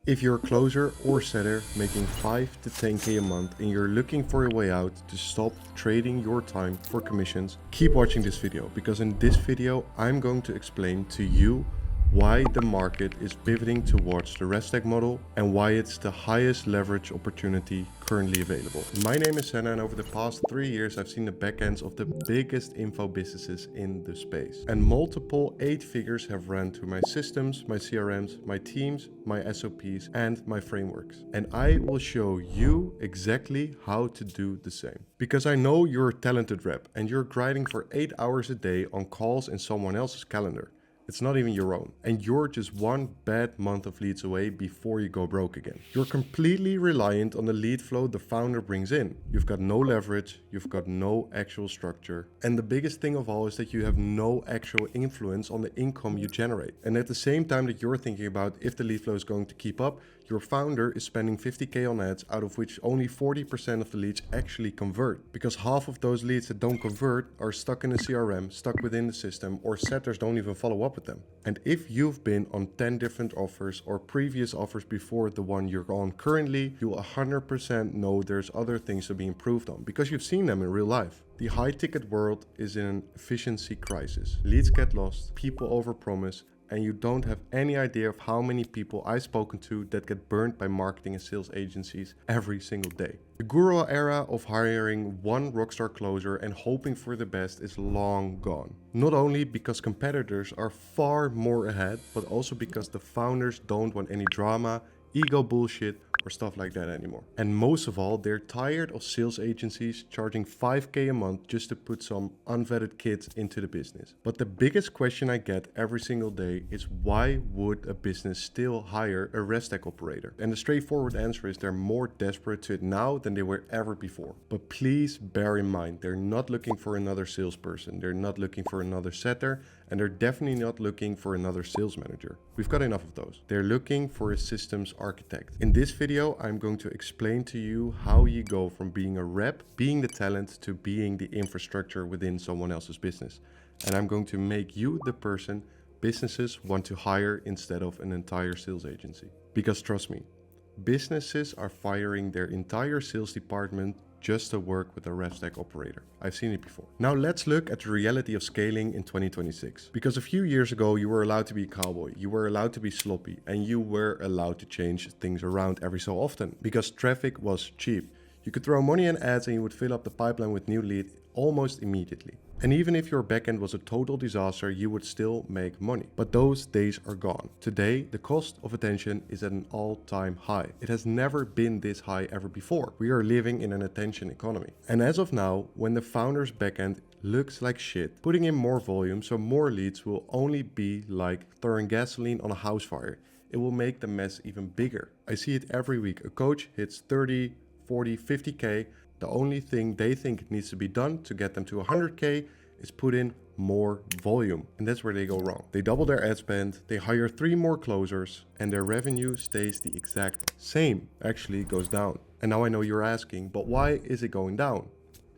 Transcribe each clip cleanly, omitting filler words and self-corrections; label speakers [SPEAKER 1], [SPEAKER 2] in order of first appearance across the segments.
[SPEAKER 1] If you're a closer or setter making 5 to 10k a month and you're looking for a way out to stop trading your time for commissions, keep watching this video, because in this video I'm going to explain to you why the market is pivoting towards the RevStack model and why it's the highest leverage opportunity currently available. My name is Senna, and over the past 3 years I've seen the backends of the biggest info businesses in the space. And multiple 8 figures have run through my systems, my CRMs, my teams, my SOPs and my frameworks. And I will show you exactly how to do the same. Because I know you're a talented rep and you're grinding for 8 hours a day on calls in someone else's calendar. It's not even your own. And you're just one bad month of leads away before you go broke again. You're completely reliant on the lead flow the founder brings in. You've got no leverage, you've got no actual structure. And the biggest thing of all is that you have no actual influence on the income you generate. And at the same time that you're thinking about if the lead flow is going to keep up, your founder is spending 50k on ads, out of which only 40% of the leads actually convert. Because half of those leads that don't convert are stuck in a CRM, stuck within the system, or setters don't even follow up with them. And if you've been on 10 different offers or previous offers before the one you're on currently, you 100% know there's other things to be improved on because you've seen them in real life. The high ticket world is in an efficiency crisis. Leads get lost, people overpromise, and you don't have any idea of how many people I've spoken to that get burned by marketing and sales agencies every single day. The guru era of hiring one rockstar closer and hoping for the best is long gone. Not only because competitors are far more ahead, but also because the founders don't want any drama, ego bullshit, or stuff like that anymore. And most of all, they're tired of sales agencies charging 5k a month just to put some unvetted kids into the business. But the biggest question I get every single day is, why would a business still hire a RevStack operator? And the straightforward answer is they're more desperate to it now than they were ever before. But please bear in mind, they're not looking for another salesperson, they're not looking for another setter, and they're definitely not looking for another sales manager. We've got enough of those. They're looking for a systems architect. In this video, I'm going to explain to you how you go from being a rep, being the talent, to being the infrastructure within someone else's business. And I'm going to make you the person businesses want to hire instead of an entire sales agency. Because trust me, businesses are firing their entire sales department just to work with a RevStack operator. I've seen it before. Now let's look at the reality of scaling in 2026. Because a few years ago, you were allowed to be a cowboy, you were allowed to be sloppy, and you were allowed to change things around every so often because traffic was cheap. You could throw money in ads and you would fill up the pipeline with new leads almost immediately. And even if your backend was a total disaster, you would still make money. But those days are gone. Today, the cost of attention is at an all-time high. It has never been this high ever before. We are living in an attention economy. And as of now, when the founder's backend looks like shit, putting in more volume so more leads will only be like throwing gasoline on a house fire. It will make the mess even bigger. I see it every week. A coach hits 30, 40, 50k. The only thing they think needs to be done to get them to 100k is put in more volume. And that's where they go wrong. They double their ad spend, they hire 3 more closers, and their revenue stays the exact same. Actually, it goes down. And now I know you're asking, but why is it going down?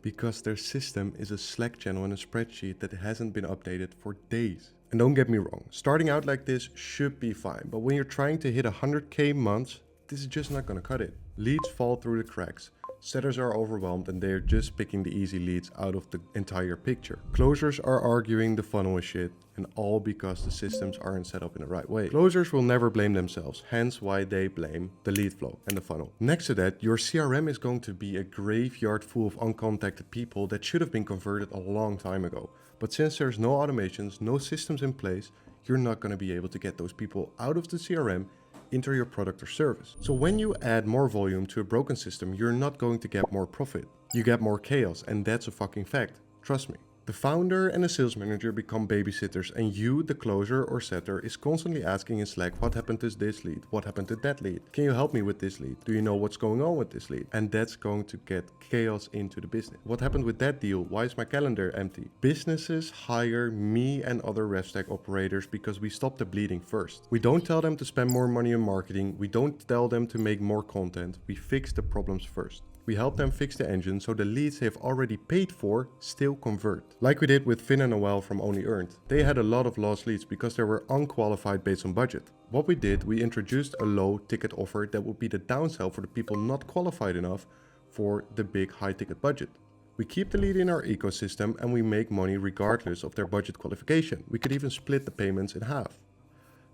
[SPEAKER 1] Because their system is a Slack channel and a spreadsheet that hasn't been updated for days. And don't get me wrong, starting out like this should be fine. But when you're trying to hit 100k months, this is just not gonna cut it. Leads fall through the cracks. Setters are overwhelmed and they're just picking the easy leads out of the entire picture. Closers are arguing the funnel is shit, and all because the systems aren't set up in the right way. Closers will never blame themselves, hence why they blame the lead flow and the funnel. Next to that, your CRM is going to be a graveyard full of uncontacted people that should have been converted a long time ago. But since there's no automations, no systems in place, you're not going to be able to get those people out of the CRM into your product or service. So when you add more volume to a broken system, you're not going to get more profit. You get more chaos, and that's a fucking fact. Trust me. The founder and the sales manager become babysitters, and you, the closer or setter, is constantly asking in Slack, what happened to this lead? What happened to that lead? Can you help me with this lead? Do you know what's going on with this lead? And that's going to get chaos into the business. What happened with that deal? Why is my calendar empty? Businesses hire me and other RevStack operators because we stop the bleeding first. We don't tell them to spend more money on marketing. We don't tell them to make more content. We fix the problems first. We help them fix the engine so the leads they've already paid for still convert. Like we did with Finn and Noel from Only Earned. They had a lot of lost leads because they were unqualified based on budget. What we did, we introduced a low ticket offer that would be the downsell for the people not qualified enough for the big high ticket budget. We keep the lead in our ecosystem and we make money regardless of their budget qualification. We could even split the payments in half.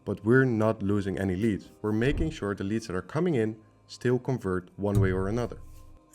[SPEAKER 1] But we're not losing any leads. We're making sure the leads that are coming in still convert one way or another.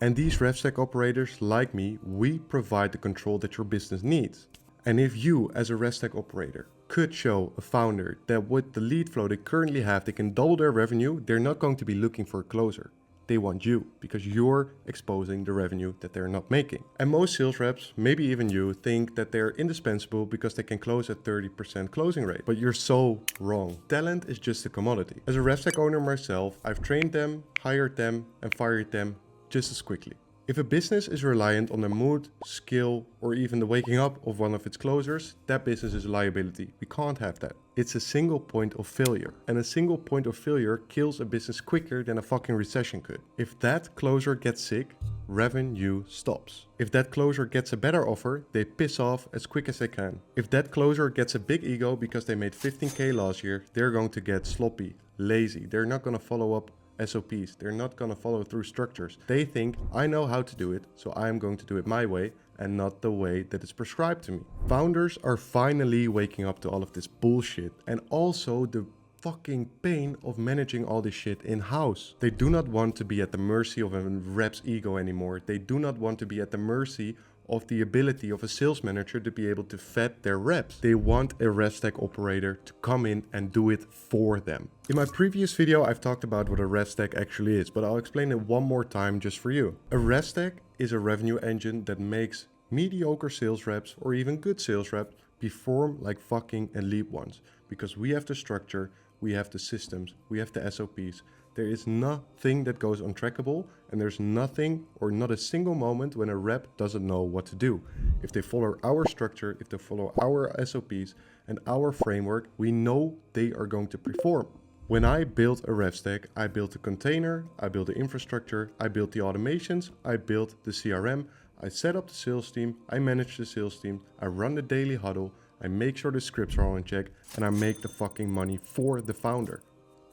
[SPEAKER 1] And these RevStack operators, like me, we provide the control that your business needs. And if you, as a RevStack operator, could show a founder that with the lead flow they currently have, they can double their revenue, they're not going to be looking for a closer. They want you because you're exposing the revenue that they're not making. And most sales reps, maybe even you, think that they're indispensable because they can close at 30% closing rate. But you're so wrong. Talent is just a commodity. As a RevStack owner myself, I've trained them, hired them, and fired them just as quickly. If a business is reliant on the mood, skill, or even the waking up of one of its closers, that business is a liability. We can't have that. It's a single point of failure. And a single point of failure kills a business quicker than a fucking recession could. If that closer gets sick, revenue stops. If that closer gets a better offer, they piss off as quick as they can. If that closer gets a big ego because they made 15K last year, they're going to get sloppy, lazy. They're not going to follow up SOPs. They're not going to follow through structures. They think, I know how to do it, so I'm going to do it my way and not the way that is prescribed to me. Founders are finally waking up to all of this bullshit and also the fucking pain of managing all this shit in-house. They do not want to be at the mercy of a rep's ego anymore. They do not want to be at the mercy of the ability of a sales manager to be able to vet their reps. They want a RevStack operator to come in and do it for them. In my previous video, I've talked about what a RevStack actually is, but I'll explain it one more time just for you. A RevStack is a revenue engine that makes mediocre sales reps or even good sales reps perform like fucking elite ones, because we have the structure, we have the systems, we have the SOPs. There is nothing that goes untrackable, and there's nothing or not a single moment when a rep doesn't know what to do. If they follow our structure, if they follow our SOPs and our framework, we know they are going to perform. When I built a RevStack, I built a container, I built the infrastructure, I built the automations, I built the CRM, I set up the sales team, I manage the sales team, I run the daily huddle, I make sure the scripts are all in check, and I make the fucking money for the founder.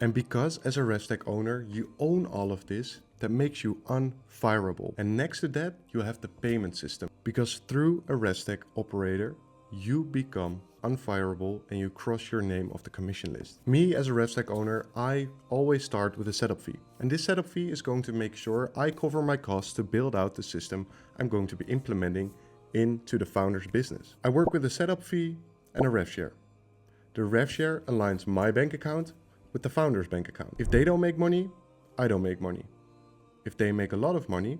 [SPEAKER 1] And because as a RevStack owner, you own all of this, that makes you unfireable. And next to that, you have the payment system. Because through a RevStack operator, you become unfireable and you cross your name off the commission list. Me as a RevStack owner, I always start with a setup fee. And this setup fee is going to make sure I cover my costs to build out the system I'm going to be implementing into the founder's business. I work with a setup fee and a rev share. The rev share aligns my bank account with the founder's bank account. If they don't make money, I don't make money. If they make a lot of money,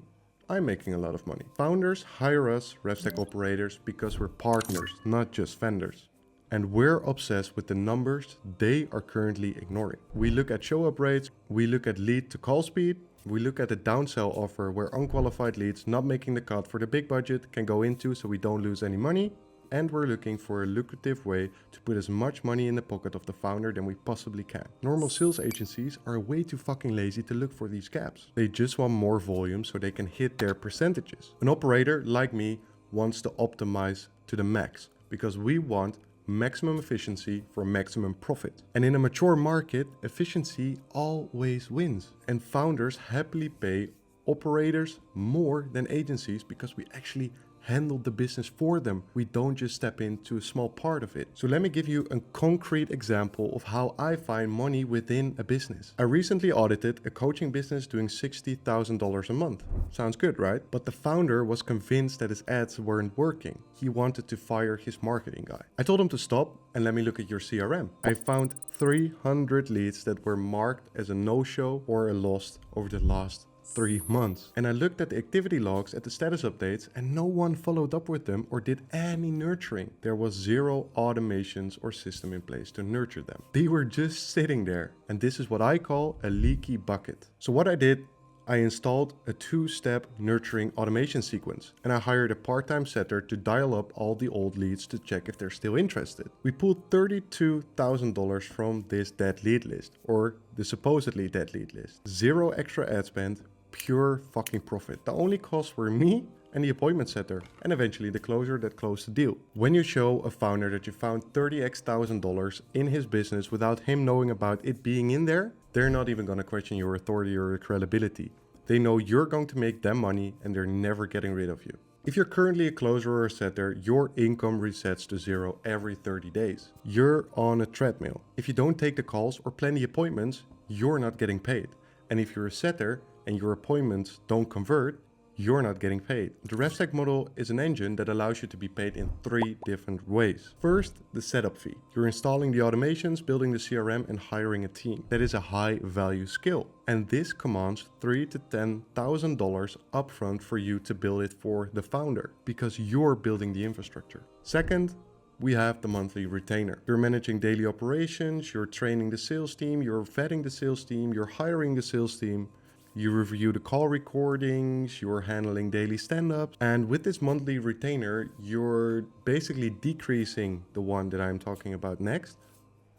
[SPEAKER 1] I'm making a lot of money. Founders hire us RevStack operators because we're partners, not just vendors. And we're obsessed with the numbers they are currently ignoring. We look at show up rates, we look at lead to call speed, we look at the downsell offer where unqualified leads not making the cut for the big budget can go into so we don't lose any money. And we're looking for a lucrative way to put as much money in the pocket of the founder than we possibly can. Normal sales agencies are way too fucking lazy to look for these gaps. They just want more volume so they can hit their percentages. An operator like me wants to optimize to the max because we want maximum efficiency for maximum profit. And in a mature market, efficiency always wins. And founders happily pay operators more than agencies because we actually handle the business for them. We don't just step into a small part of it. So let me give you a concrete example of how I find money within a business. I recently audited a coaching business doing $60,000 a month. Sounds good, right? But the founder was convinced that his ads weren't working. He wanted to fire his marketing guy. I told him to stop and let me look at your CRM. I found 300 leads that were marked as a no-show or a lost over the last 3 months. And I looked at the activity logs, at the status updates, and no one followed up with them or did any nurturing. There was zero automations or system in place to nurture them. They were just sitting there. And this is what I call a leaky bucket. So what I did, I installed a 2-step nurturing automation sequence, and I hired a part-time setter to dial up all the old leads to check if they're still interested. We pulled $32,000 from this dead lead list, or the supposedly dead lead list. Zero extra ad spend, pure fucking profit. The only costs were me and the appointment setter, and eventually the closer that closed the deal. When you show a founder that you found $30,000 in his business without him knowing about it being in there, they're not even gonna question your authority or your credibility. They know you're going to make them money and they're never getting rid of you. If you're currently a closer or a setter, your income resets to zero every 30 days. You're on a treadmill. If you don't take the calls or plan the appointments, you're not getting paid. And if you're a setter and your appointments don't convert, you're not getting paid. The RevStack model is an engine that allows you to be paid in 3 different ways. First, the setup fee. You're installing the automations, building the CRM, and hiring a team. That is a high value skill. And this commands $3,000 to $10,000 upfront for you to build it for the founder because you're building the infrastructure. Second, we have the monthly retainer. You're managing daily operations, you're training the sales team, you're vetting the sales team, you're hiring the sales team. You review the call recordings, you're handling daily stand-ups, and with this monthly retainer, you're basically decreasing the one that I'm talking about next,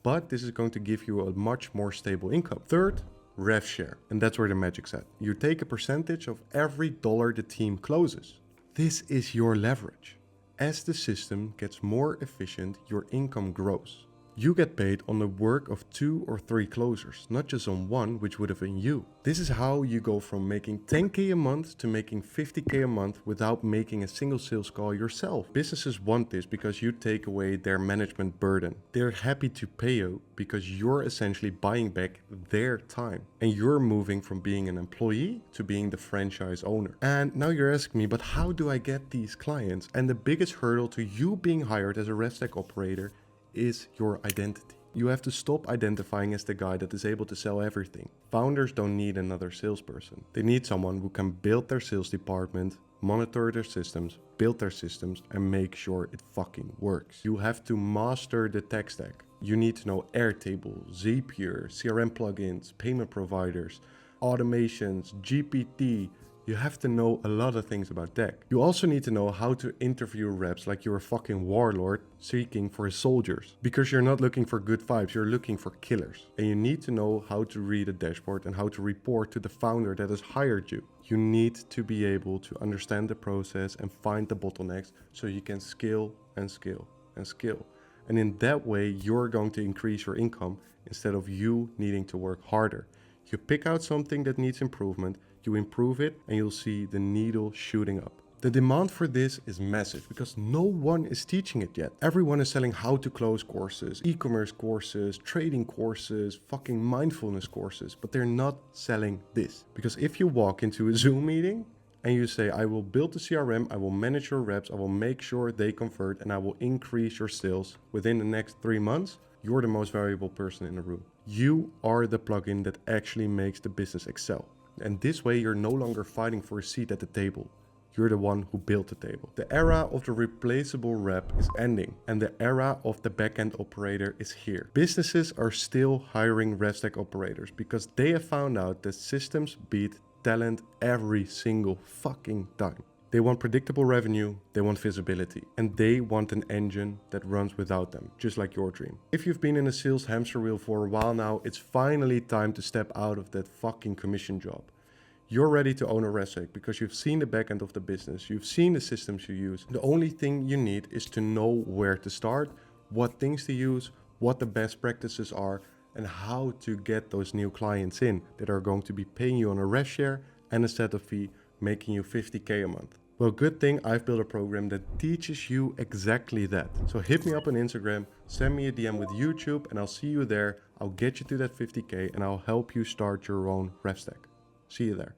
[SPEAKER 1] but this is going to give you a much more stable income. Third, rev share, and that's where the magic's at. You take a percentage of every dollar the team closes. This is your leverage. As the system gets more efficient, your income grows. You get paid on the work of 2 or 3 closers, not just on one, which would have been you. This is how you go from making 10K a month to making 50K a month without making a single sales call yourself. Businesses want this because you take away their management burden. They're happy to pay you because you're essentially buying back their time. And you're moving from being an employee to being the franchise owner. And now you're asking me, but how do I get these clients? And the biggest hurdle to you being hired as a RevStack operator is your identity. You have to stop identifying as the guy that is able to sell everything. Founders don't need another salesperson. They need someone who can build their sales department, monitor their systems, build their systems, and make sure it fucking works. You have to master the tech stack. You need to know Airtable, Zapier, CRM plugins, payment providers, automations, GPT. You have to know a lot of things about tech. You also need to know how to interview reps like you're a fucking warlord seeking for his soldiers. Because you're not looking for good vibes, you're looking for killers. And you need to know how to read a dashboard and how to report to the founder that has hired you. You need to be able to understand the process and find the bottlenecks so you can scale and scale and scale. And in that way, you're going to increase your income instead of you needing to work harder. You pick out something that needs improvement, you improve it, and you'll see the needle shooting up. The demand for this is massive because no one is teaching it yet. Everyone is selling how to close courses, e-commerce courses, trading courses, fucking mindfulness courses, but they're not selling this. Because if you walk into a Zoom meeting and you say, I will build the CRM, I will manage your reps, I will make sure they convert, and I will increase your sales within the next 3 months, you're the most valuable person in the room. You are the plugin that actually makes the business excel. And this way, you're no longer fighting for a seat at the table. You're the one who built the table. The era of the replaceable rep is ending, and the era of the backend operator is here. Businesses are still hiring RevStack operators because they have found out that systems beat talent every single fucking time. They want predictable revenue, they want visibility, and they want an engine that runs without them, just like your dream. If you've been in a sales hamster wheel for a while now, it's finally time to step out of that fucking commission job. You're ready to own a RevStack because you've seen the back end of the business, you've seen the systems you use. The only thing you need is to know where to start, what things to use, what the best practices are, and how to get those new clients in that are going to be paying you on a rev share and a setup fee, making you 50K a month. Well, good thing I've built a program that teaches you exactly that. So hit me up on Instagram, send me a DM with YouTube, and I'll see you there. I'll get you to that 50K and I'll help you start your own RevStack. See you there.